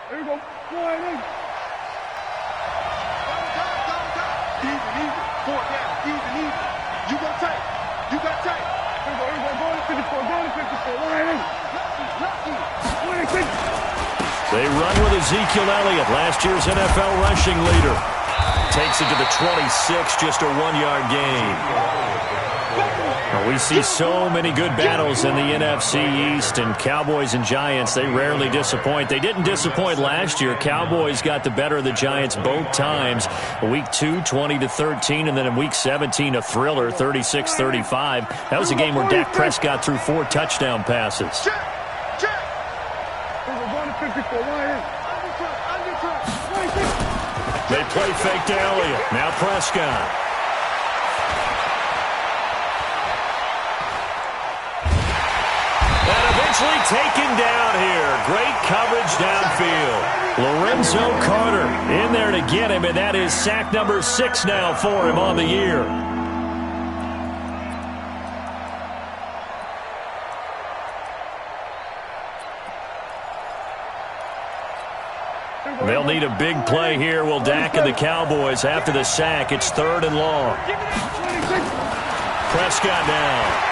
There you go. Flying in. Even. 4 down. Even. You go tight. You got tight. Here you go. Go to 54. Go to 54. Line in. Lucky. They run with Ezekiel Elliott, last year's NFL rushing leader. Takes it to the 26, just a 1-yard gain. Well, we see so many good battles in the NFC East, and Cowboys and Giants, they rarely disappoint. They didn't disappoint last year. Cowboys got the better of the Giants both times. Week 2, 20-13, and then in Week 17, a thriller, 36-35. That was a game where Dak Prescott threw 4 touchdown passes. They play fake to Elliott. Now Prescott. And eventually taken down here. Great coverage downfield. Lorenzo Carter in there to get him, and that is sack number 6 now for him on the year. They'll need a big play here, will Dak and the Cowboys after the sack. It's 3rd and long. Prescott now.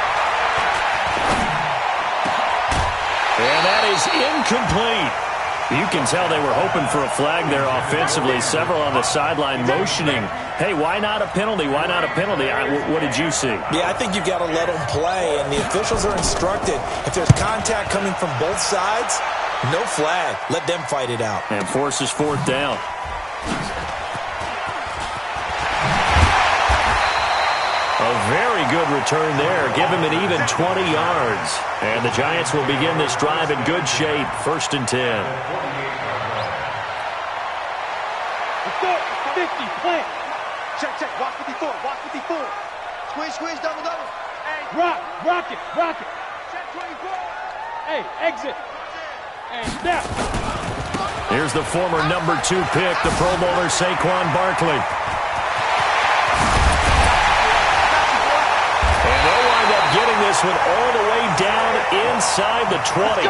And that is incomplete. You can tell they were hoping for a flag there offensively. Several on the sideline motioning. Hey, why not a penalty? Why not a penalty? What did you see? Yeah, I think you've got to let them play, and the officials are instructed. If there's contact coming from both sides, no flag. Let them fight it out. And forces 4th down. A very good return there. Give him an even 20 yards. And the Giants will begin this drive in good shape. 1st and 10. Let's go. 50. Plant. Check. Watch 54. Watch 54. Squeeze. Double. Hey. Rock it. Check 24. Hey, exit. And snap. Here's the former number 2 pick, the Pro Bowler Saquon Barkley. And they'll wind up getting this one all the way down inside the 20.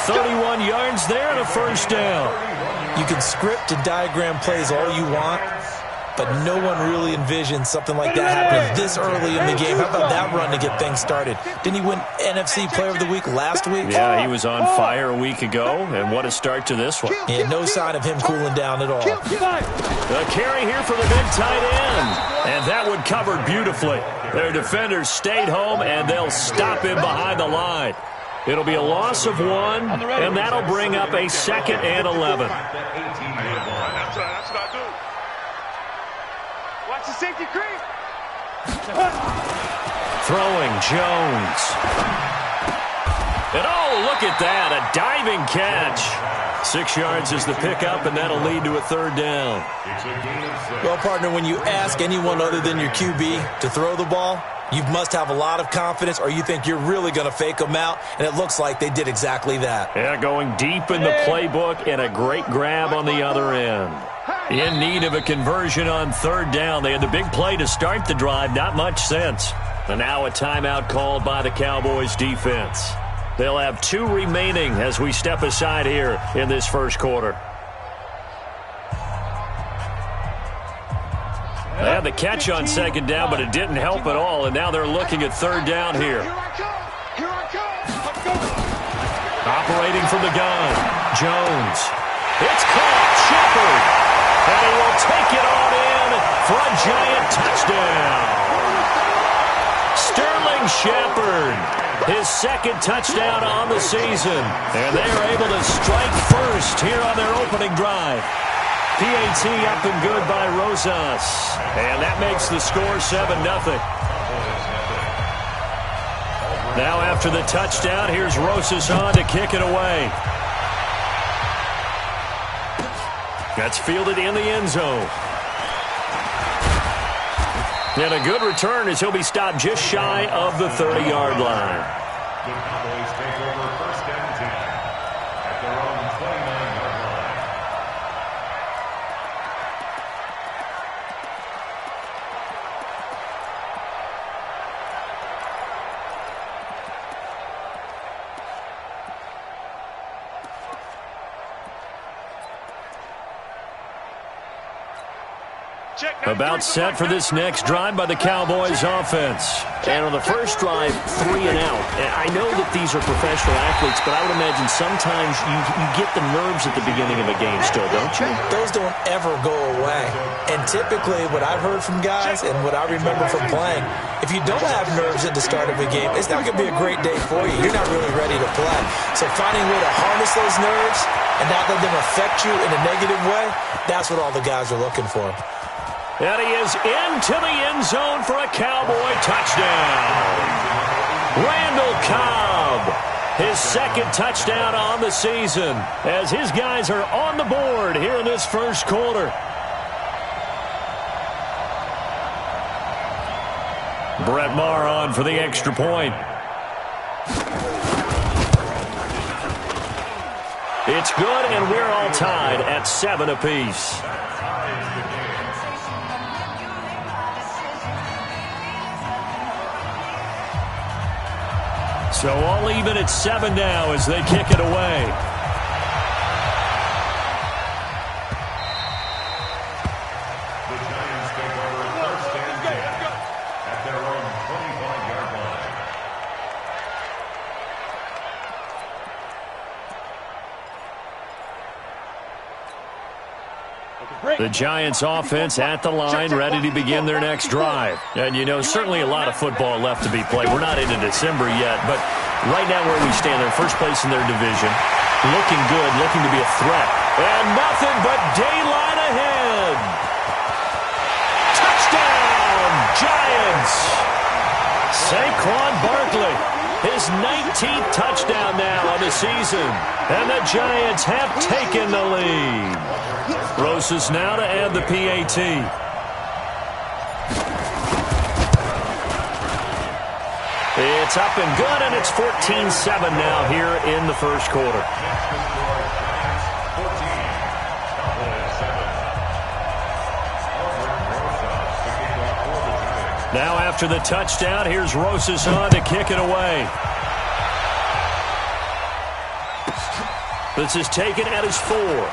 31 yards there and a 1st down. You can script and diagram plays all you want, but no one really envisions something like that happening this early in the game. How about that run to get things started? Didn't he win NFC Player of the Week last week? Yeah, he was on fire a week ago, and what a start to this one. Yeah, no sign of him cooling down at all. A carry here for the big tight end, and that one covered beautifully. Their defenders stayed home, and they'll stop him behind the line. It'll be a loss of 1, and that'll bring up a 2nd and 11. That's what I do. Watch the safety creep. Throwing Jones. And oh, look at that, a diving catch. 6 yards is the pickup, and that'll lead to a 3rd down. Well, partner, when you ask anyone other than your QB to throw the ball, you must have a lot of confidence, or you think you're really going to fake them out, and it looks like they did exactly that. Yeah, going deep in the playbook, and a great grab on the other end. In need of a conversion on 3rd down. They had the big play to start the drive, not much sense. And now a timeout called by the Cowboys defense. They'll have 2 remaining as we step aside here in this 1st quarter. They had the catch on 2nd down, but it didn't help at all, and now they're looking at 3rd down here. Operating from the gun, Jones. It's caught, Shepard, and he will take it on in for a Giant touchdown. Sterling Shepard, his 2nd touchdown on the season, and they are able to strike first here on their opening drive. PAT up and good by Rosas. And that makes the score 7-0. Now after the touchdown, here's Rosas on to kick it away. That's fielded in the end zone. And a good return as he'll be stopped just shy of the 30-yard line. The Cowboys take over 1st and 10 at their own 29-yard line. About set for this next drive by the Cowboys offense. And on the first drive, 3 and out. And I know that these are professional athletes, but I would imagine sometimes you get the nerves at the beginning of a game still, don't you? Those don't ever go away. And typically what I've heard from guys and what I remember from playing, if you don't have nerves at the start of a game, it's not going to be a great day for you. You're not really ready to play. So finding a way to harness those nerves and not let them affect you in a negative way, that's what all the guys are looking for. And he is into the end zone for a Cowboy touchdown. Randall Cobb, his second touchdown on the season, as his guys are on the board here in this first quarter. Brett Maher on for the extra point. It's good, and we're all tied at 7 apiece. So all even at 7 now as they kick it away. The Giants take over first and 10 at their own 25-yard line. The Giants offense at the line, ready to begin their next drive. And, you know, certainly a lot of football left to be played. We're not into December yet, but right now where we stand, they're first place in their division. Looking good, looking to be a threat. And nothing but daylight ahead. Touchdown, Giants! Saquon Barkley, his 19th touchdown now on the season. And the Giants have taken the lead. Rosas now to add the PAT. It's up and good, and it's 14-7 now here in the first quarter. Now after the touchdown, here's Rosas on to kick it away. This is taken at his 4.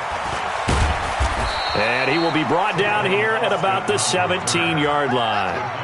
And he will be brought down here at about the 17-yard line.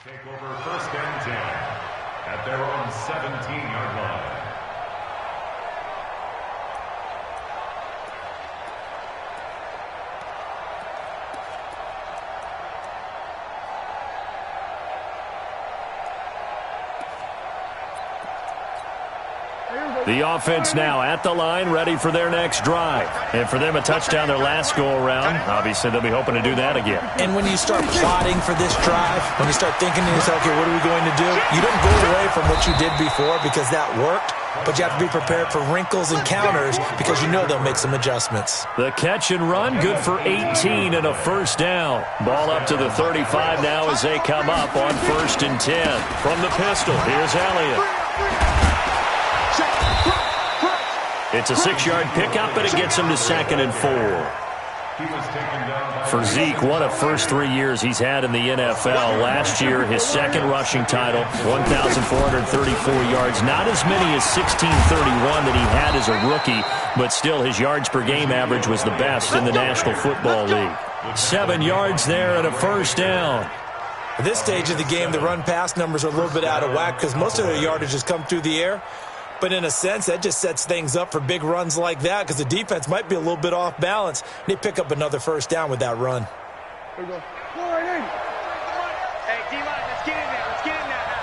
Take over first and 10 at their own 17-yard line. The offense now at the line, ready for their next drive. And for them, a touchdown their last go-around. Obviously, they'll be hoping to do that again. And when you start plotting for this drive, when you start thinking to yourself, okay, what are we going to do? You don't go away from what you did before because that worked, but you have to be prepared for wrinkles and counters because you know they'll make some adjustments. The catch and run, good for 18 and a first down. Ball up to the 35 now as they come up on first and 10. From the pistol, here's Elliott. It's a 6-yard pickup, and it gets him to 2nd and 4. For Zeke, what a first 3 years he's had in the NFL. Last year, his second rushing title, 1,434 yards. Not as many as 1,631 that he had as a rookie, but still his yards per game average was the best in the National Football League. 7 yards there and a first down. At this stage of the game, the run-pass numbers are a little bit out of whack because most of their yardage has come through the air. But in a sense, that just sets things up for big runs like that because the defense might be a little bit off balance. They pick up another first down with that run. Here we go. Go right in. Hey, D-line, let's get in there. Let's get in there now.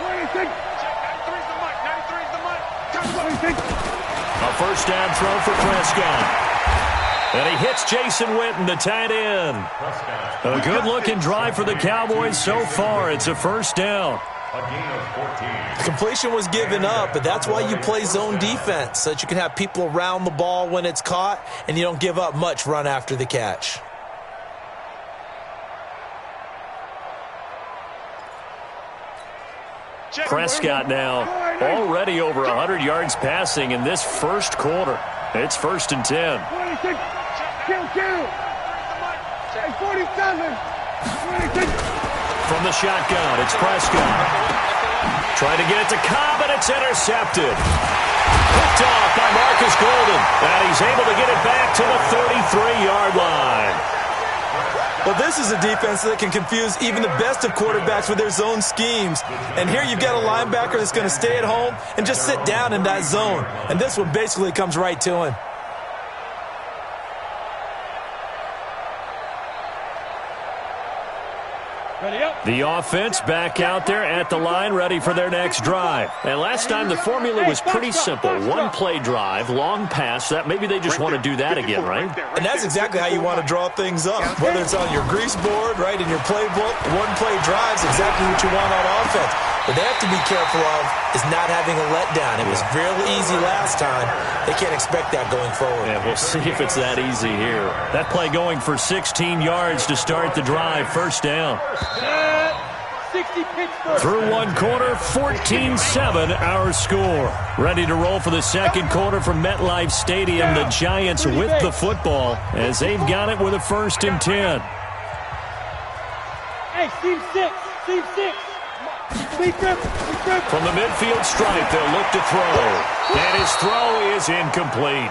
Go right in, take. Check that. Three's the mic. A first down throw for Prescott. And he hits Jason Witten, the tight end. A good-looking drive for the Cowboys so far. It's a first down. A gain of 14. The completion was given up, but that's why you play zone defense, so that you can have people around the ball when it's caught, and you don't give up much run after the catch. Prescott now already over 100 yards passing in this first quarter. It's 1st and 10. 26. Kill. 47. 26. From the shotgun, it's Prescott. Trying to get it to Cobb, and it's intercepted. Picked off by Marcus Golden. And he's able to get it back to the 33-yard line. Well, this is a defense that can confuse even the best of quarterbacks with their zone schemes. And here you've got a linebacker that's going to stay at home and just sit down in that zone. And this one basically comes right to him. The offense back out there at the line, ready for their next drive. And last time the formula was pretty simple. One-play drive, long pass. That maybe they just want to do that again, right? And that's exactly how you want to draw things up. Whether it's on your grease board, right, in your playbook, one-play drive's exactly what you want on offense. What they have to be careful of is not having a letdown. It was real easy last time. They can't expect that going forward. Yeah, we'll see if it's that easy here. That play going for 16 yards to start the drive. First down. 60 Pittsburgh. Through one quarter, 14-7 our score. Ready to roll for the second quarter from MetLife Stadium. The Giants with the football as they've got it with a 1st and 10. Hey, Team 6. Team 6. From the midfield stripe, they'll look to throw. And his throw is incomplete.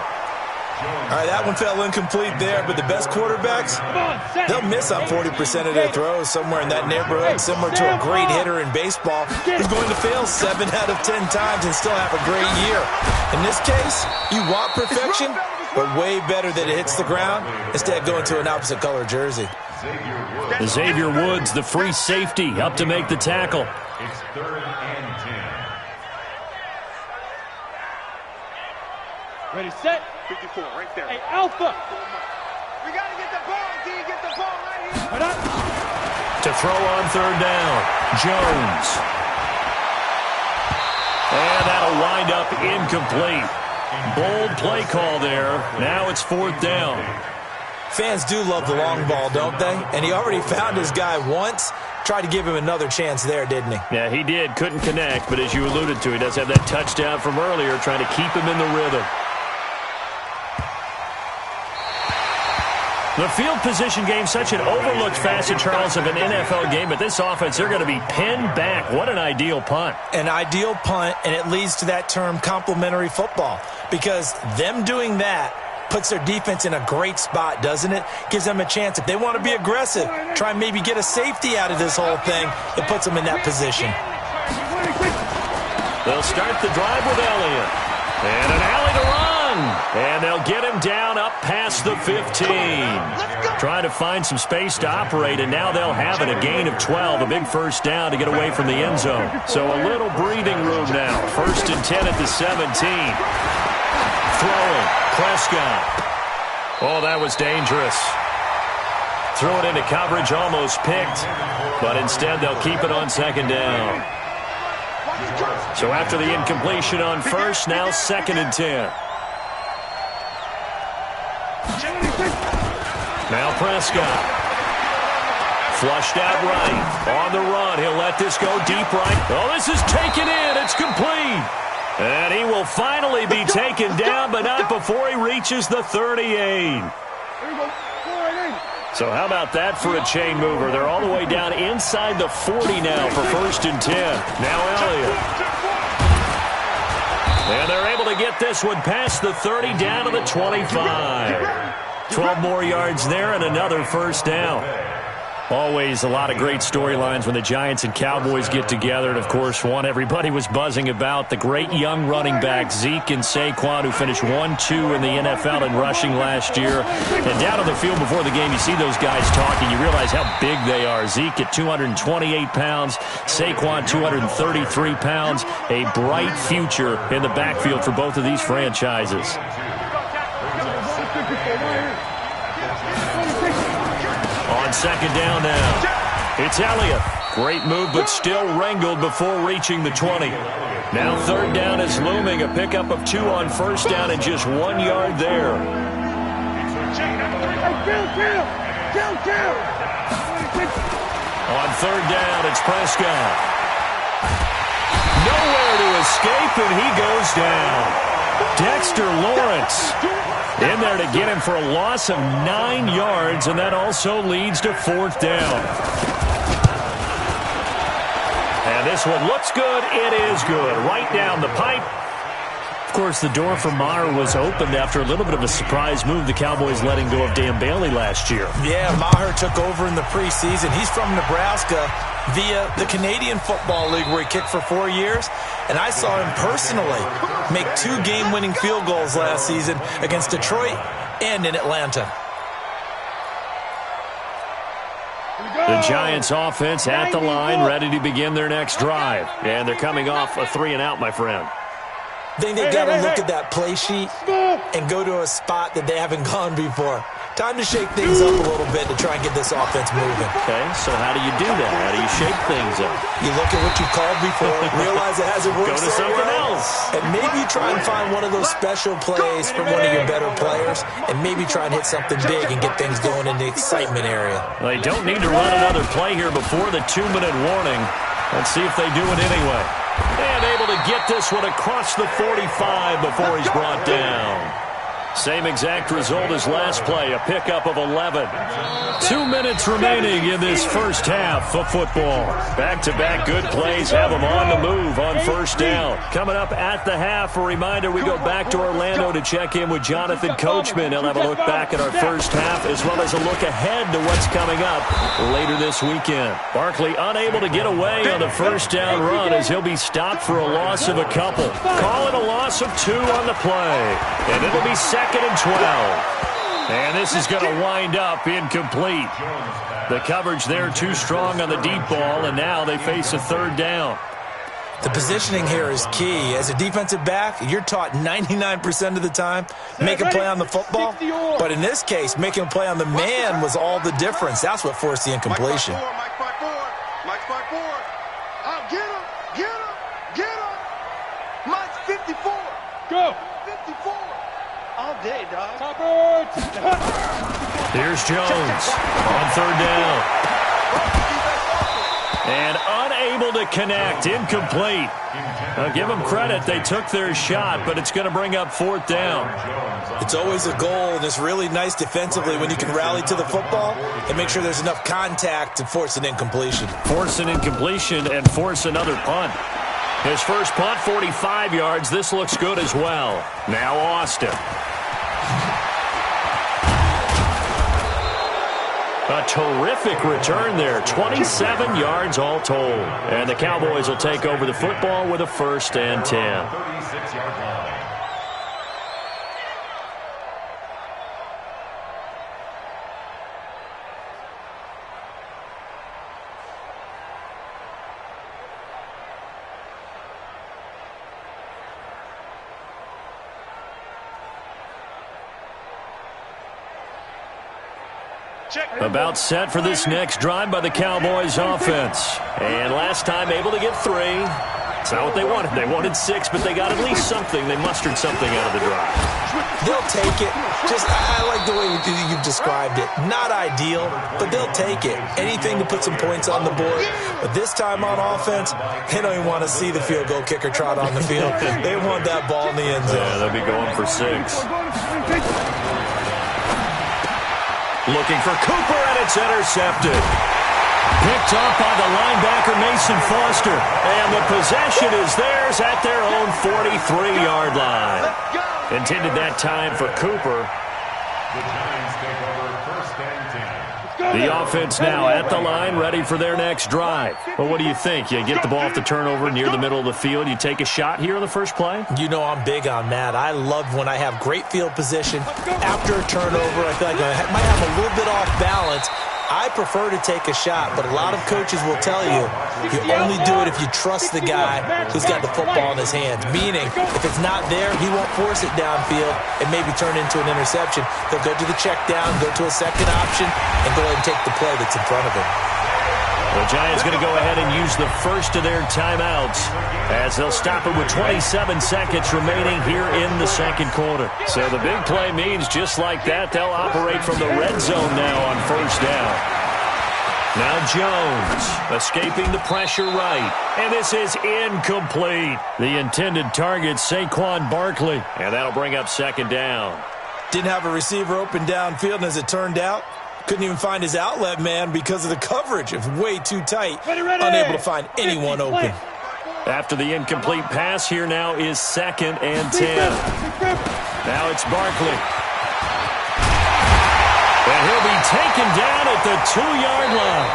All right, that one fell incomplete there, but the best quarterbacks, they'll miss on 40% of their throws, somewhere in that neighborhood, similar to a great hitter in baseball who's going to fail 7 out of 10 times and still have a great year. In this case, you want perfection, but way better that it hits the ground instead of going to an opposite color jersey. Xavier Woods, the free safety, up to make the tackle. It's 3rd and 10. Ready, set. 54, right there. Hey, Alpha. We got to get the ball, D. Get the ball right here. Put up. To throw on 3rd down, Jones. And that'll wind up incomplete. Bold play call there. Now it's 4th down. Fans do love the long ball, don't they? And he already found his guy once. Tried to give him another chance there, didn't he? Yeah, he did. Couldn't connect, but as you alluded to, he does have that touchdown from earlier, trying to keep him in the rhythm. The field position game, such an overlooked facet, Charles, of an NFL game, but this offense, they're going to be pinned back. What an ideal punt. An ideal punt, and it leads to that term complementary football, because them doing that puts their defense in a great spot, doesn't it? Gives them a chance. If they want to be aggressive, try and maybe get a safety out of this whole thing, it puts them in that position. They'll start the drive with Elliott. And an alley to run. And they'll get him down up past the 15. Trying to find some space to operate, and now they'll have it. A gain of 12, a big first down to get away from the end zone. So a little breathing room now. 1st and 10 at the 17. Throwing, Prescott. Oh, that was dangerous. Threw it into coverage, almost picked. But instead, they'll keep it on 2nd down. So after the incompletion on 1st, now 2nd and 10. Now Prescott. Flushed out right. On the run, he'll let this go deep right. Oh, this is taken in. It's complete. And he will finally be taken down, but not before he reaches the 38. So how about that for a chain mover? They're all the way down inside the 40 now for 1st and 10. Now Elliott. And they're able to get this one past the 30 down to the 25. 12 more yards there and another first down. Always a lot of great storylines when the Giants and Cowboys get together. And, of course, one everybody was buzzing about, the great young running back Zeke and Saquon, who finished 1-2 in the NFL in rushing last year. And down on the field before the game, you see those guys talking. You realize how big they are. Zeke at 228 pounds, Saquon 233 pounds. A bright future in the backfield for both of these franchises. On second down now, it's Elliott. Great move, but still wrangled before reaching the 20. Now third down is looming. A pickup of 2 on first down and just 1 yard there. On third down, it's Prescott. Nowhere to escape, and he goes down. Dexter Lawrence in there to get him for a loss of 9 yards, and that also leads to fourth down. And this one looks good. It is good. Right down the pipe. Of course, the door for Maher was opened after a little bit of a surprise move. The Cowboys letting go of Dan Bailey last year. Yeah, Maher took over in the preseason. He's from Nebraska via the Canadian Football League, where he kicked for 4 years. And I saw him personally make 2 game-winning field goals last season against Detroit and in Atlanta. The Giants offense at the line, ready to begin their next drive. And they're coming off a 3-and-out, my friend. I think they've got to look at that play sheet and go to a spot that they haven't gone before. Time to shake things up a little bit to try and get this offense moving. Okay, so how do you do that? How do you shake things up? You look at what you called before, realize it hasn't worked Go to something else. And maybe try and find one of those special plays from one of your better players, and maybe try and hit something big and get things going in the excitement area. They don't need to run another play here before the 2-minute warning. Let's see if they do it anyway. And able to get this one across the 45 before he's brought down. Same exact result as last play, a pickup of 11. 2 minutes remaining in this first half of football. Back-to-back good plays have them on the move on first down. Coming up at the half, a reminder, we go back to Orlando to check in with Jonathan Coachman. He'll have a look back at our first half as well as a look ahead to what's coming up later this weekend. Barkley unable to get away on the first down run as he'll be stopped for a loss of a couple. Call it a loss of 2 on the play. And it'll be second and 12. And this is going to wind up incomplete. The coverage there too strong on the deep ball, and now they face a third down. The positioning here is key. As a defensive back, you're taught 99% of the time, make a play on the football. But in this case, making a play on the man was all the difference. That's what forced the incompletion. Mike 5-4. Mike 5-4. Oh, get him. Get him. Get him. Mike's 54. Go. 54. All day, dog. Here's Jones on third down. And unable to connect, incomplete. Now give them credit, they took their shot, but it's going to bring up fourth down. It's always a goal, and it's really nice defensively when you can rally to the football and make sure there's enough contact to force an incompletion. Force an incompletion and force another punt. His first punt, 45 yards. This looks good as well. Now Austin. A terrific return there. 27 yards all told. And the Cowboys will take over the football with a 1st and 10. 36-yard line. About set for this next drive by the Cowboys offense. And last time able to get 3. It's not what they wanted. They wanted 6, but they got at least something. They mustered something out of the drive. They'll take it. I like the way you've described it. Not ideal, but they'll take it. Anything to put some points on the board. But this time on offense, they don't even want to see the field goal kicker trot on the field. They want that ball in the end zone. Yeah, they'll be going for 6. Looking for Cooper, and it's intercepted. Picked up by the linebacker, Mason Foster. And the possession is theirs at their own 43-yard line. Intended that time for Cooper. The Giants take over 1st and 10. The offense now at the line, ready for their next drive. Well, what do you think? You get the ball off the turnover near the middle of the field. You take a shot here on the first play? You know I'm big on that. I love when I have great field position. After a turnover, I feel like I might have a little bit off balance. I prefer to take a shot, but a lot of coaches will tell you only do it if you trust the guy who's got the football in his hands. Meaning, if it's not there, he won't force it downfield and maybe turn into an interception. He'll go to the check down, go to a second option, and go ahead and take the play that's in front of him. The Giants going to go ahead and use the first of their timeouts as they'll stop it with 27 seconds remaining here in the second quarter. So the big play means just like that, they'll operate from the red zone now on first down. Now Jones escaping the pressure right. And this is incomplete. The intended target, Saquon Barkley. And that'll bring up second down. Didn't have a receiver open downfield, and as it turned out, couldn't even find his outlet man because of the coverage. It was way too tight. Unable to find anyone open. After the incomplete pass, here now is 2nd and 10. Now it's Barkley. And he'll be taken down at the 2-yard line.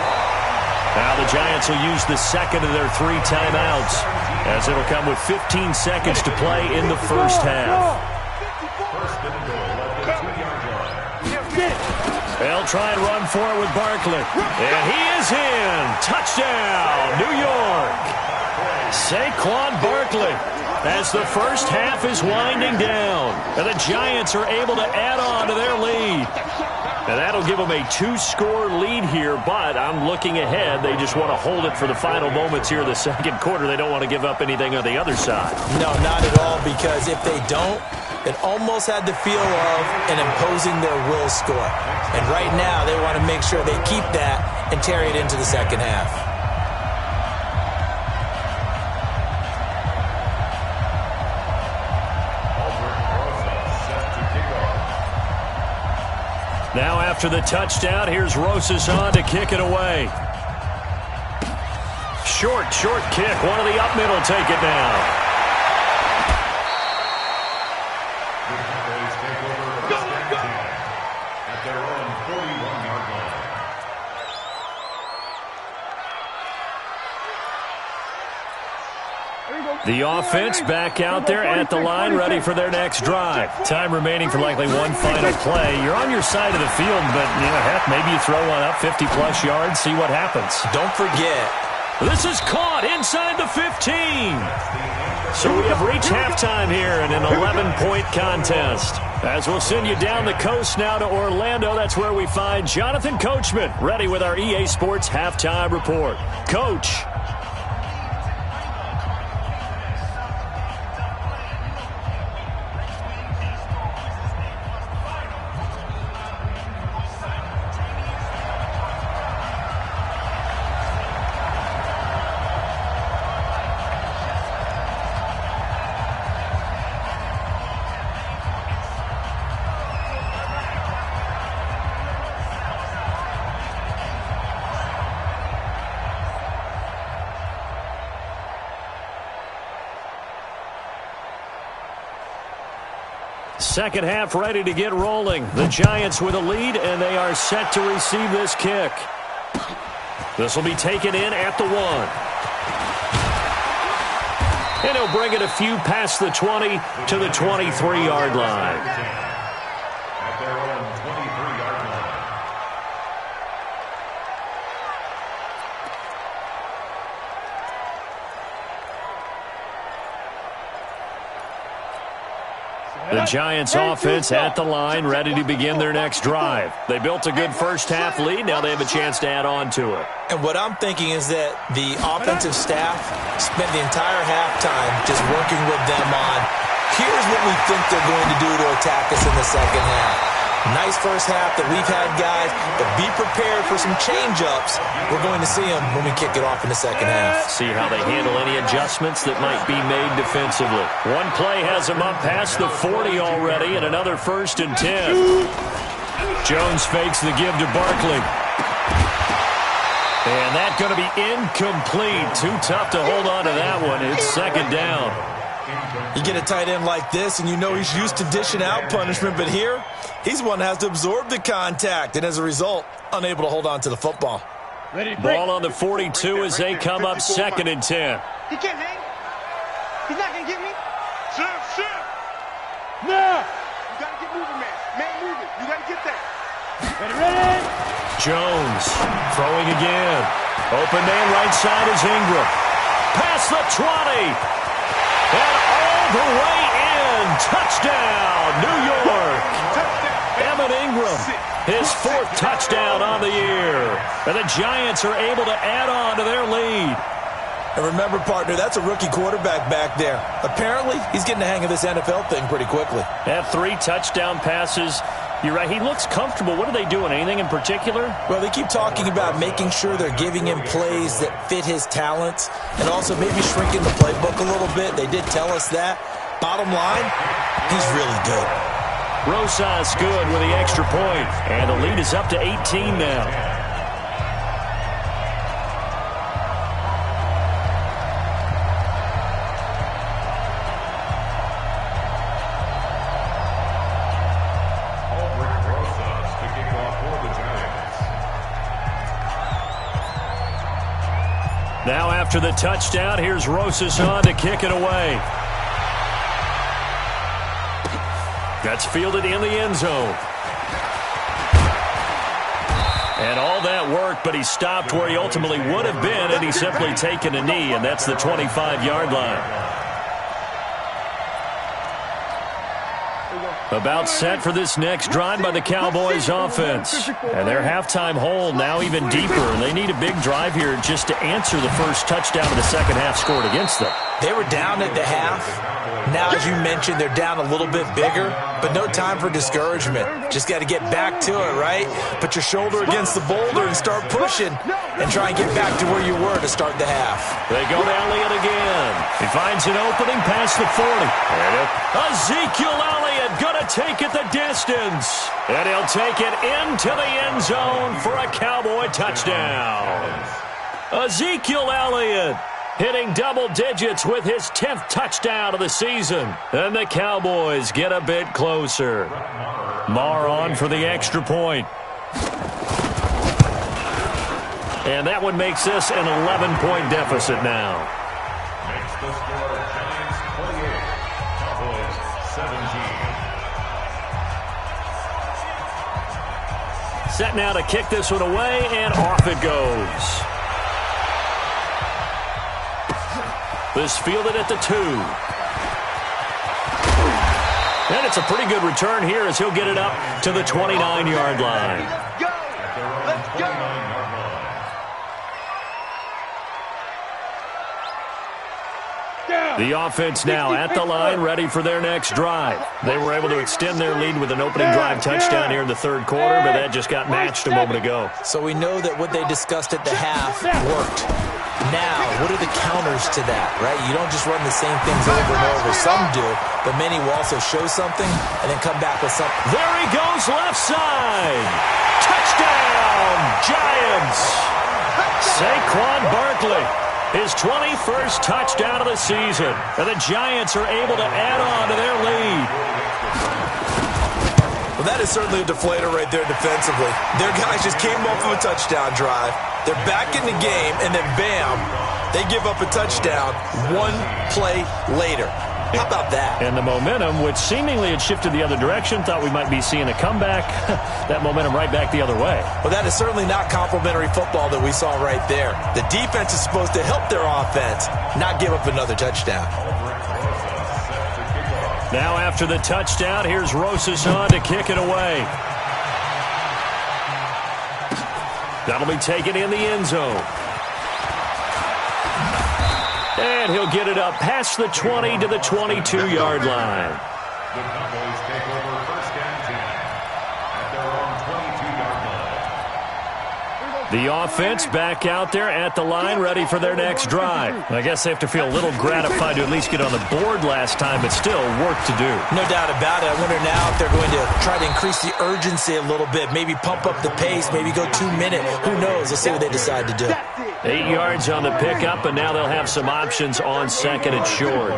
Now the Giants will use the second of their 3 timeouts as it'll come with 15 seconds to play in the first half. First and goal at the 2-yard line. They'll try and run for it with Barkley. And he is in. Touchdown, New York. Saquon Barkley as the first half is winding down. And the Giants are able to add on to their lead. And that'll give them a 2-score lead here, but I'm looking ahead. They just want to hold it for the final moments here in the second quarter. They don't want to give up anything on the other side. No, not at all, because if they don't, it almost had the feel of an imposing their will score. And right now, they want to make sure they keep that and carry it into the second half. Now after the touchdown, here's Rosas on to kick it away. Short kick. One of the up middle take it now. At their own 41-yard line. The offense back out there at the line, ready for their next drive. Time remaining for likely one final play. You're on your side of the field, but heck, maybe you throw one up 50-plus yards, see what happens. Don't forget. This is caught inside the 15. So we have reached halftime here in an 11-point contest. As we'll send you down the coast now to Orlando, that's where we find Jonathan Coachman, ready with our EA Sports Halftime Report. Coach. Second half ready to get rolling. The Giants with a lead, and they are set to receive this kick. This will be taken in at the 1. And he'll bring it a few past the 20 to the 23-yard line. At their own 23-yard line. The Giants offense at the line, ready to begin their next drive. They built a good first half lead. Now they have a chance to add on to it. And what I'm thinking is that the offensive staff spent the entire halftime just working with them on, here's what we think they're going to do to attack us in the second half. Nice first half that we've had, guys, but be prepared for some change-ups. We're going to see them when we kick it off in the second half. See how they handle any adjustments that might be made defensively. One play has them up past the 40 already, and another 1st and 10. Jones fakes the give to Barkley. And that's going to be incomplete. Too tough to hold on to that one. It's second down. You get a tight end like this, and you know he's used to dishing out punishment, but here, he's one that has to absorb the contact, and as a result, unable to hold on to the football. Ball on the 42 as they come up 2nd and 10. He can't hang. He's not going to get me. Shift. Now. You got to get moving, man. Man, moving. You got to get that. Ready. Jones throwing again. Open man right side is Ingram. Past the 20. And all the way in. Touchdown, New York. Evan Ingram, his 4th touchdown on the year. And the Giants are able to add on to their lead. And remember, partner, that's a rookie quarterback back there. Apparently, he's getting the hang of this NFL thing pretty quickly. Had 3 touchdown passes. You're right, he looks comfortable. What are they doing? Anything in particular? Well, they keep talking about making sure they're giving him plays that fit his talents and also maybe shrinking the playbook a little bit. They did tell us that. Bottom line, he's really good. Rosas good with the extra point. And the lead is up to 18 now. Now after the touchdown, here's Rosas on to kick it away. That's fielded in the end zone. And all that work, but he stopped where he ultimately would have been, and he's simply taken a knee, and that's the 25-yard line. About set for this next drive by the Cowboys offense. And their halftime hole now even deeper. And they need a big drive here just to answer the first touchdown of the second half scored against them. They were down at the half. Now, as you mentioned, they're down a little bit bigger, but no time for discouragement. Just got to get back to it, right? Put your shoulder against the boulder and start pushing and try and get back to where you were to start the half. They go to Elliott again. He finds an opening past the 40. Ezekiel Elliott going to take it the distance. And he'll take it into the end zone for a Cowboy touchdown. Ezekiel Elliott hitting double digits with his 10th touchdown of the season. And the Cowboys get a bit closer. Marr on for the extra point. And that one makes this an 11-point deficit now. Makes the score Giants 28, Cowboys 17. Set now to kick this one away, and off it goes. This fielded at the 2. And it's a pretty good return here as he'll get it up to the 29-yard line. Let's go. Let's go. The offense now at the line, ready for their next drive. They were able to extend their lead with an opening drive touchdown here in the third quarter, but that just got matched a moment ago. So we know that what they discussed at the half worked. Now, what are the counters to that, right? You don't just run the same things over and over. Some do, but many will also show something and then come back with something. There he goes, left side. Touchdown, Giants. Saquon Barkley, his 21st touchdown of the season. And the Giants are able to add on to their lead. Well, that is certainly a deflator right there defensively. Their guys just came off of a touchdown drive. They're back in the game, and then bam, they give up a touchdown one play later. How about that? And the momentum, which seemingly had shifted the other direction, thought we might be seeing a comeback. That momentum right back the other way. Well, that is certainly not complimentary football that we saw right there. The defense is supposed to help their offense, not give up another touchdown. Now after the touchdown, here's Rosas on to kick it away. That'll be taken in the end zone. And he'll get it up past the 20 to the 22-yard line. The Cowboys take over first and 10 at their own 22-yard line. The offense back out there at the line, ready for their next drive. I guess they have to feel a little gratified to at least get on the board last time, but still work to do. No doubt about it. I wonder now if they're going to try to increase the urgency a little bit, maybe pump up the pace, maybe go 2 minutes. Who knows? Let's see what they decide to do. 8 yards on the pickup, and now they'll have some options on second and short.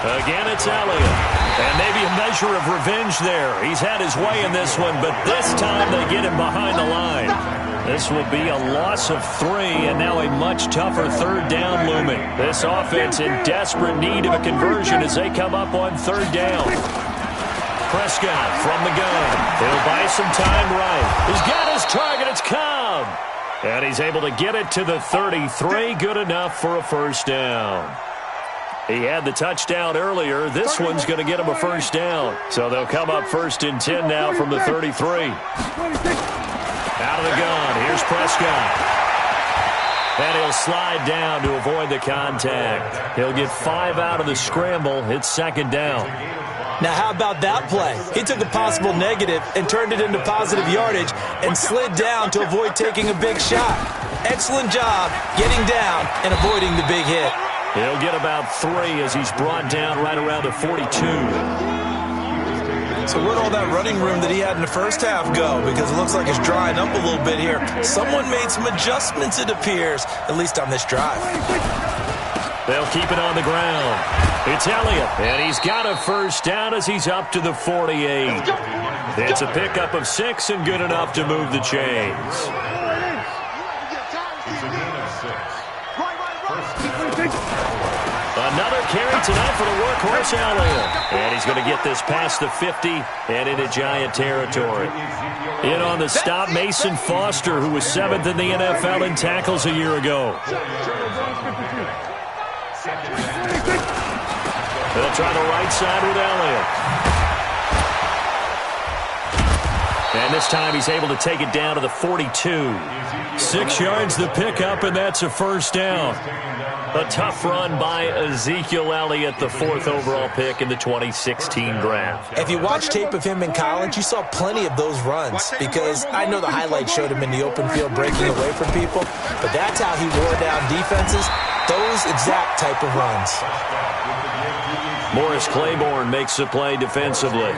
Again, it's Elliott. And maybe a measure of revenge there. He's had his way in this one, but this time they get him behind the line. This will be a loss of 3, and now a much tougher third down looming. This offense in desperate need of a conversion as they come up on third down. Prescott from the gun. He'll buy some time right. He's got his target. It's Cobb. And he's able to get it to the 33. Good enough for a first down. He had the touchdown earlier. This one's going to get him a first down. So they'll come up first and 10 now from the 33. Out of the gun. Here's Prescott. And he'll slide down to avoid the contact. He'll get 5 out of the scramble. It's second down. Now, how about that play? He took a possible negative and turned it into positive yardage and slid down to avoid taking a big shot. Excellent job getting down and avoiding the big hit. He'll get about 3 as he's brought down right around the 42. So where'd all that running room that he had in the first half go? Because it looks like it's drying up a little bit here. Someone made some adjustments, it appears, at least on this drive. They'll keep it on the ground. It's Elliott, and he's got a first down as he's up to the 48. It's a pickup of 6 and good enough to move the chains. Another carry tonight for the workhorse Elliott. And he's going to get this past the 50 and into Giant territory. In on the stop, Mason Foster, who was 7th in the NFL in tackles a year ago. They'll try the right side with Elliott. And this time he's able to take it down to the 42. 6 yards the pickup, and that's a first down. A tough run by Ezekiel Elliott, the 4th overall pick in the 2016 draft. If you watch tape of him in college, you saw plenty of those runs, because I know the highlights showed him in the open field breaking away from people, but that's how he wore down defenses, those exact type of runs. Morris Claiborne makes the play defensively.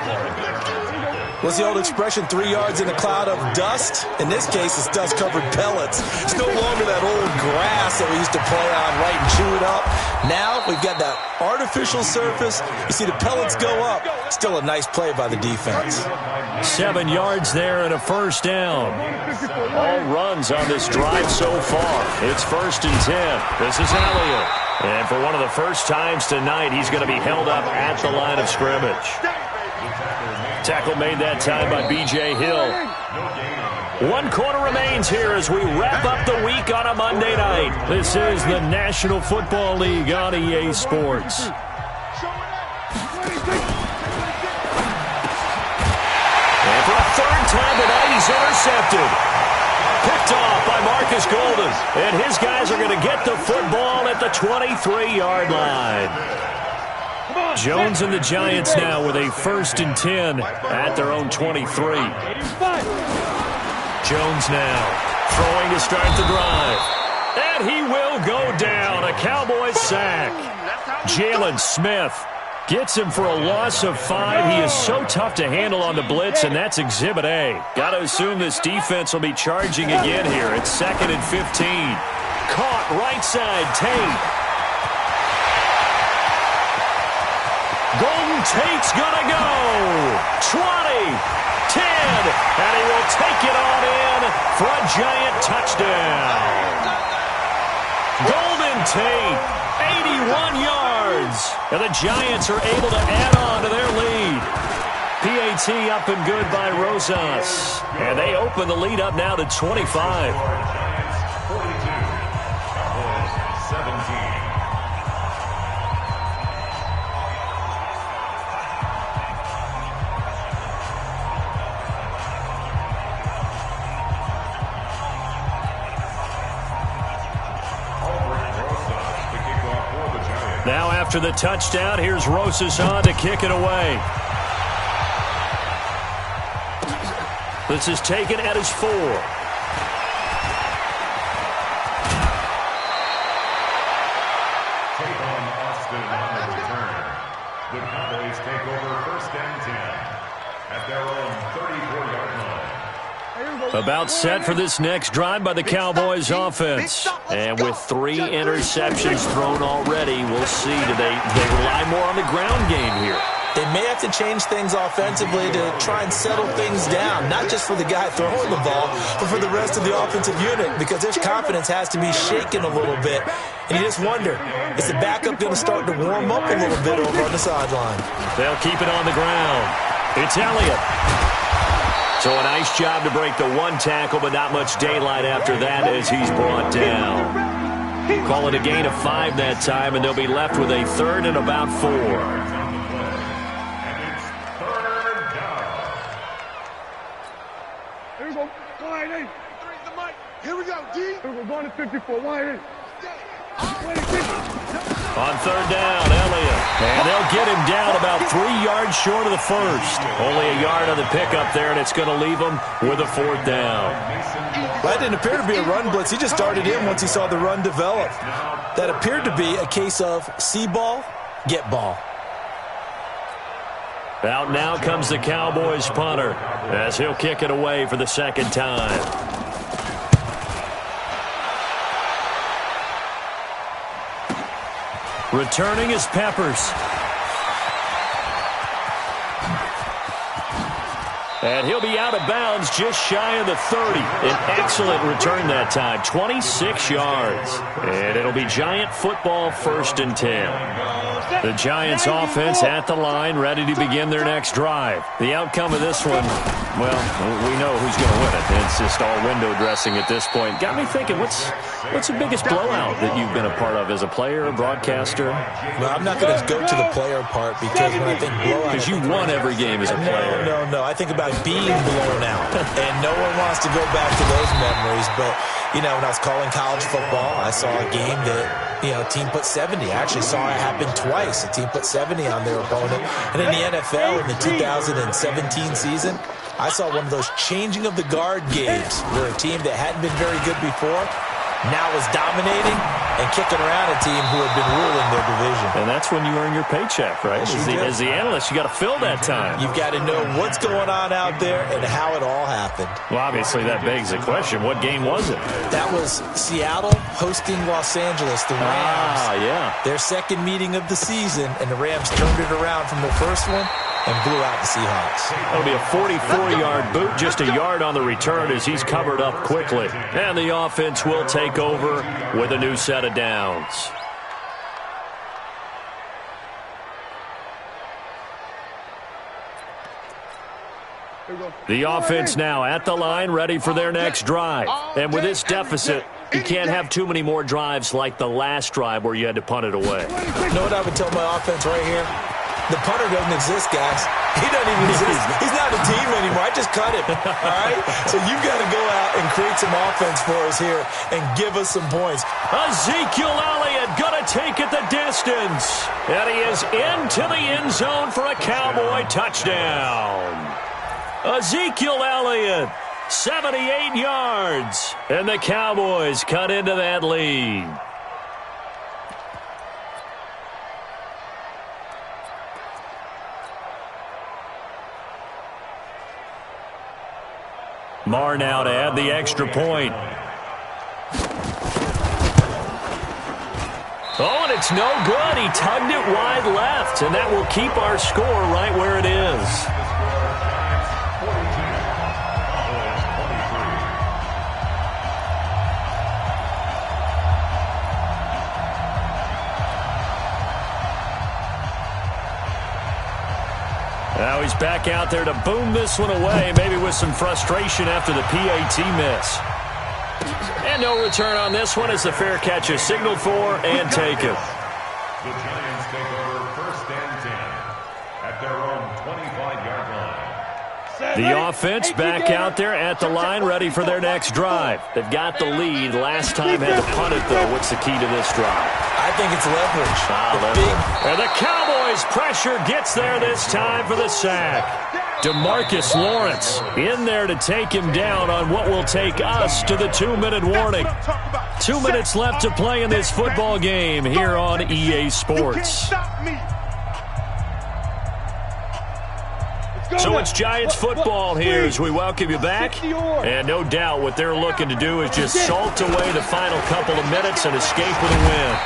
What's the old expression, 3 yards in a cloud of dust? In this case, it's dust-covered pellets. It's no longer that old grass that we used to play on, right, and chew it up. Now we've got that artificial surface. You see the pellets go up. Still a nice play by the defense. 7 yards there and a first down. All runs on this drive so far. It's first and 10. This is Elliott. And for one of the first times tonight, he's going to be held up at the line of scrimmage. Tackle made that time by B.J. Hill. 1 quarter remains here as we wrap up the week on a Monday night. This is the National Football League on EA Sports. And for a third time tonight, he's intercepted. Picked off by Marcus Golden. And his guys are going to get the football at the 23-yard line. Jones and the Giants now with a first and 10 at their own 23. Jones now throwing to start the drive. And he will go down. A Cowboys sack. Jalen Smith gets him for a loss of 5. He is so tough to handle on the blitz, and that's Exhibit A. Got to assume this defense will be charging again here. It's second and 15. Caught right side, Tate. Golden Tate's gonna go. 20, 10, and he will take it on in for a Giant touchdown. Golden Tate, 81 yards, and the Giants are able to add on to their lead. PAT up and good by Rosas, and they open the lead up now to 25. Now after the touchdown, here's Rosas on to kick it away. This is taken at his 4. Take on Austin on the return. The Cowboys take over first and 10 at their own 34-yard line. About set for this next drive by the Cowboys offense. And with 3 interceptions thrown already, we'll see. Do they rely more on the ground game here? They may have to change things offensively to try and settle things down, not just for the guy throwing the ball, but for the rest of the offensive unit, because their confidence has to be shaken a little bit. And you just wonder, is the backup going to start to warm up a little bit over on the sideline? They'll keep it on the ground. It's Elliott. So a nice job to break the 1 tackle, but not much daylight after that as he's brought down. Call it a gain of 5 that time, and they'll be left with a 3rd and about 4. Here we go, D. We're going to 54. Wide in. On 3rd down, Elliott. And they'll get him down about 3 yards short of the first. Only a yard on the pickup there, and it's going to leave him with a 4th down. That didn't appear to be a run blitz. He just darted in once he saw the run develop. That appeared to be a case of see ball, get ball. Out now comes the Cowboys punter as he'll kick it away for the 2nd time. Returning is Peppers. And he'll be out of bounds just shy of the 30. An excellent return that time, 26 yards. And it'll be Giant football, 1st and 10. The Giants offense at the line, ready to begin their next drive. The outcome of this one, well, we know who's going to win it. It's just all window dressing at this point. Got me thinking, what's the biggest blowout that you've been a part of as a player, a broadcaster? Well, I'm not going to go to the player part because when I think blowout... Because you won every game as a player. No. I think about being blown out. And no one wants to go back to those memories. But, you know, when I was calling college football, I saw a game that, you know, a team put 70. I actually saw it happen twice. A team put 70 on their opponent. And in the NFL in the 2017 season, I saw one of those changing of the guard games where a team that hadn't been very good before now is dominating and kicking around a team who had been ruling their division. And that's when you earn your paycheck, right? As the analyst, you got to fill that time. You've got to know what's going on out there and how it all happened. Well, obviously, that begs the question, what game was it? That was Seattle hosting Los Angeles, the Rams. Yeah. Their 2nd meeting of the season, and the Rams turned it around from their first one and blew out the Seahawks. That'll be a 44-yard boot, just a yard on the return as he's covered up quickly. And the offense will take over with a new set of downs. The offense now at the line, ready for their next drive. And with this deficit, you can't have too many more drives like the last drive where you had to punt it away. You know what I would tell my offense right here? The punter doesn't exist, guys. He doesn't even exist. He's not a team anymore. I just cut him, all right? So you've got to go out and create some offense for us here and give us some points. Ezekiel Elliott going to take it the distance. And he is into the end zone for a Cowboy touchdown. Ezekiel Elliott, 78 yards. And the Cowboys cut into that lead. Marr now to add the extra point. Oh, and it's no good. He tugged it wide left, and that will keep our score right where it is. Now he's back out there to boom this one away, maybe with some frustration after the PAT miss. And no return on this one as the fair catch is signaled for and taken. The Giants take over 1st and 10 at their own 25-yard line. The offense back out there at the line, ready for their next drive. They've got the lead. Last time had to punt it, though. What's the key to this drive? I think it's leverage. And the Cowboys pressure gets there this time for the sack. DeMarcus Lawrence in there to take him down on what will take us to the 2-minute warning. 2 minutes left to play in this football game here on EA Sports. So it's Giants football here as we welcome you back. And no doubt what they're looking to do is just salt away the final couple of minutes and escape with a win.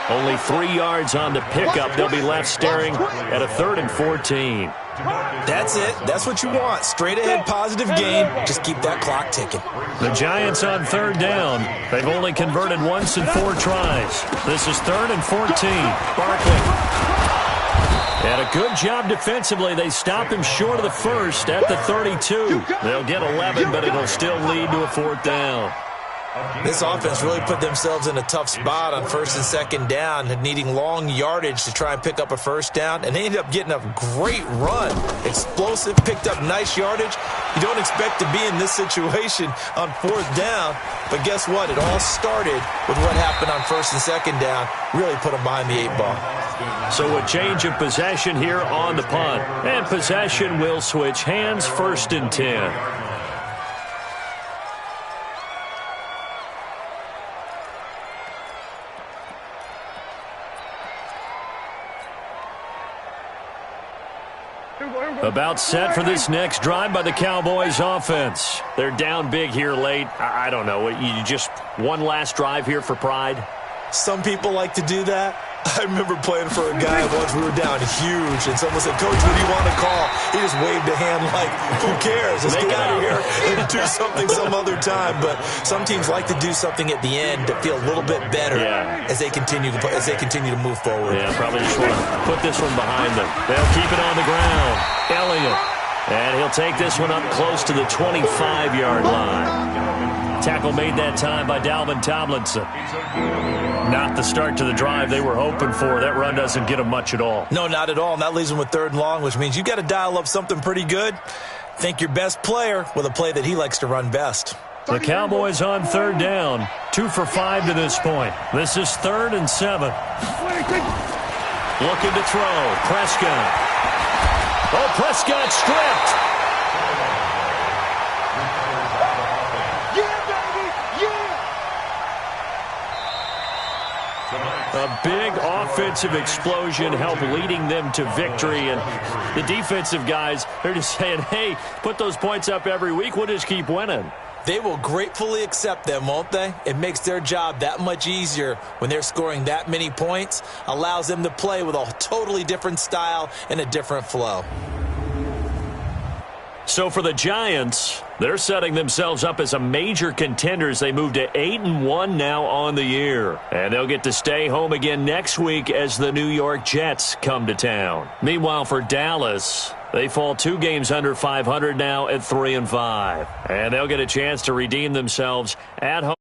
Only 3 yards on the pickup. They'll be left staring at a 3rd and 14. That's it. That's what you want. Straight ahead positive game. Just keep that clock ticking. The Giants on 3rd down. They've only converted once in 4 tries. This is 3rd and 14. Barkley. And a good job defensively. They stop him short of the first at the 32. They'll get 11, but it'll still lead to a 4th down. This offense really put themselves in a tough spot on 1st and 2nd down, needing long yardage to try and pick up a 1st down, and they ended up getting a great run. Explosive, picked up nice yardage. You don't expect to be in this situation on 4th down, but guess what? It all started with what happened on 1st and 2nd down. Really put them behind the 8 ball. So a change of possession here on the punt, and possession will switch hands. 1st and 10. About set for this next drive by the Cowboys offense. They're down big here late. I don't know. You just one last drive here for pride? Some people like to do that. I remember playing for a guy once. We were down huge, and someone said, "Coach, what do you want to call?" He just waved a hand like, "Who cares? Let's get out of here and do something some other time." But some teams like to do something at the end to feel a little bit better as they continue to move forward. Yeah, probably just want to put this one behind them. They'll keep it on the ground. Elliott, and he'll take this one up close to the 25-yard line. Tackle made that time by Dalvin Tomlinson. Not the start to the drive they were hoping for. That run doesn't get them much at all. No, not at all. And that leaves them with 3rd and long, which means you got to dial up something pretty good. Think your best player with a play that he likes to run best. The Cowboys on 3rd down. 2 for 5 to this point. This is 3rd and 7. Looking to throw. Prescott. Oh, Prescott stripped. A big offensive explosion helped leading them to victory. And the defensive guys, they're just saying, hey, put those points up every week. We'll just keep winning. They will gratefully accept them, won't they? It makes their job that much easier when they're scoring that many points. Allows them to play with a totally different style and a different flow. So for the Giants, they're setting themselves up as a major contender as they move to 8-1 now on the year. And they'll get to stay home again next week as the New York Jets come to town. Meanwhile, for Dallas, they fall 2 games under 500 now at 3-5. And they'll get a chance to redeem themselves at home.